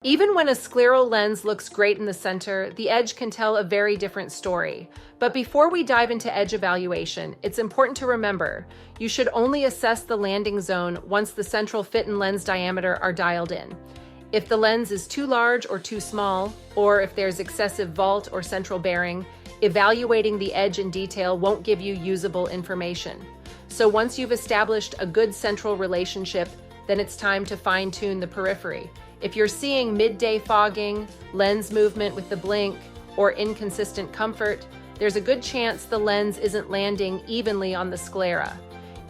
Even when a scleral lens looks great in the center, the edge can tell a very different story. But before we dive into edge evaluation, it's important to remember, you should only assess the landing zone once the central fit and lens diameter are dialed in. If the lens is too large or too small, or if there's excessive vault or central bearing, evaluating the edge in detail won't give you usable information. So once you've established a good central relationship, then it's time to fine-tune the periphery. If you're seeing midday fogging, lens movement with the blink, or inconsistent comfort, there's a good chance the lens isn't landing evenly on the sclera.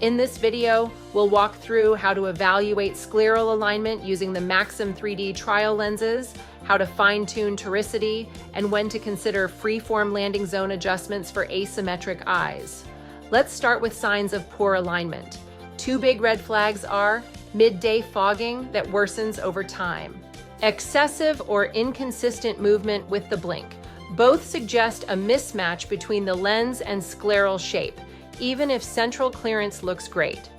In this video, we'll walk through how to evaluate scleral alignment using the Maxim 3D trial lenses, how to fine-tune toricity, and when to consider freeform landing zone adjustments for asymmetric eyes. Let's start with signs of poor alignment. Two big red flags are midday fogging that worsens over time, excessive or inconsistent movement with the blink. Both suggest a mismatch between the lens and scleral shape, even if central clearance looks great.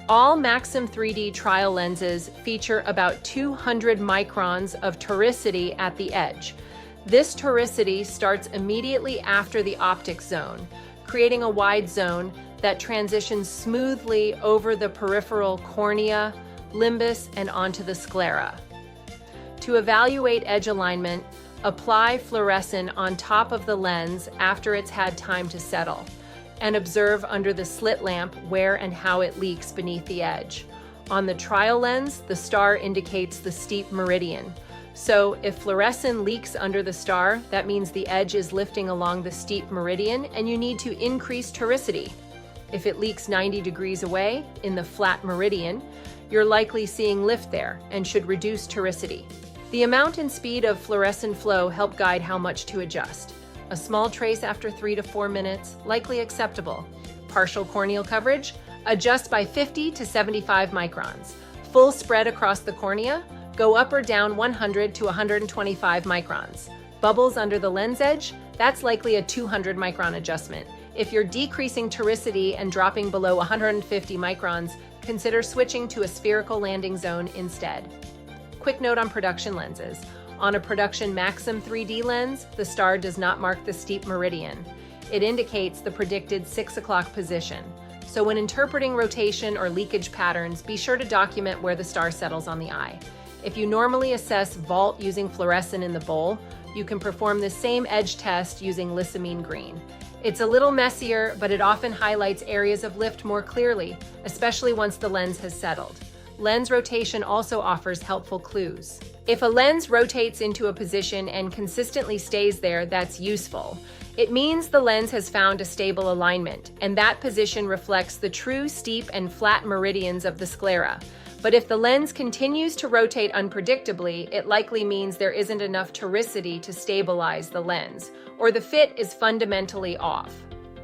All Maxim 3D trial lenses feature about 200 microns of toricity at the edge. This toricity starts immediately after the optic zone, creating a wide zone that transitions smoothly over the peripheral cornea, limbus, and onto the sclera. To evaluate edge alignment, apply fluorescein on top of the lens after it's had time to settle, and observe under the slit lamp where and how it leaks beneath the edge. On the trial lens, the star indicates the steep meridian. So if fluorescein leaks under the star, that means the edge is lifting along the steep meridian and you need to increase toricity. If it leaks 90 degrees away, in the flat meridian, you're likely seeing lift there and should reduce toricity. The amount and speed of fluorescein flow help guide how much to adjust. A small trace after 3 to 4 minutes, likely acceptable. Partial corneal coverage, adjust by 50 to 75 microns. Full spread across the cornea, go up or down 100 to 125 microns. Bubbles under the lens edge, that's likely a 200 micron adjustment. If you're decreasing toricity and dropping below 150 microns, consider switching to a spherical landing zone instead. Quick note on production lenses. On a production Maxim 3D lens, the star does not mark the steep meridian. It indicates the predicted 6 o'clock position. So when interpreting rotation or leakage patterns, be sure to document where the star settles on the eye. If you normally assess vault using fluorescein in the bowl, you can perform the same edge test using lissamine green. It's a little messier, but it often highlights areas of lift more clearly, especially once the lens has settled. Lens rotation also offers helpful clues. If a lens rotates into a position and consistently stays there, that's useful. It means the lens has found a stable alignment, and that position reflects the true steep and flat meridians of the sclera. But if the lens continues to rotate unpredictably, it likely means there isn't enough toricity to stabilize the lens, or the fit is fundamentally off.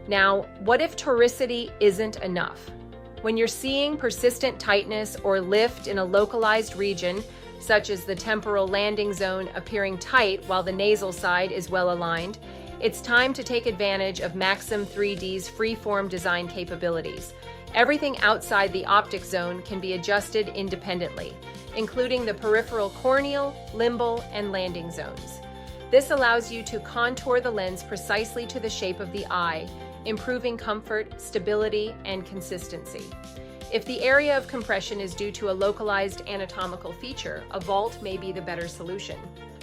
Now, what if toricity isn't enough? When you're seeing persistent tightness or lift in a localized region, such as the temporal landing zone appearing tight while the nasal side is well aligned, it's time to take advantage of Maxim 3D's freeform design capabilities. Everything outside the optic zone can be adjusted independently, including the peripheral corneal, limbal, and landing zones. This allows you to contour the lens precisely to the shape of the eye, improving comfort, stability, and consistency. If the area of compression is due to a localized anatomical feature, a vault may be the better solution.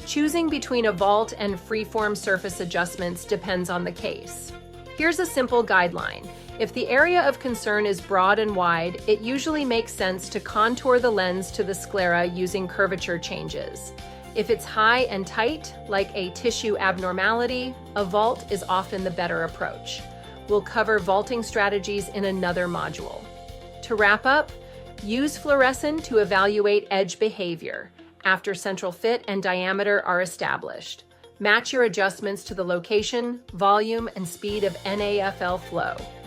Choosing between a vault and freeform surface adjustments depends on the case. Here's a simple guideline. If the area of concern is broad and wide, it usually makes sense to contour the lens to the sclera using curvature changes. If it's high and tight, like a tissue abnormality, a vault is often the better approach. We'll cover vaulting strategies in another module. To wrap up, use fluorescein to evaluate edge behavior after central fit and diameter are established. Match your adjustments to the location, volume, and speed of NaFl flow.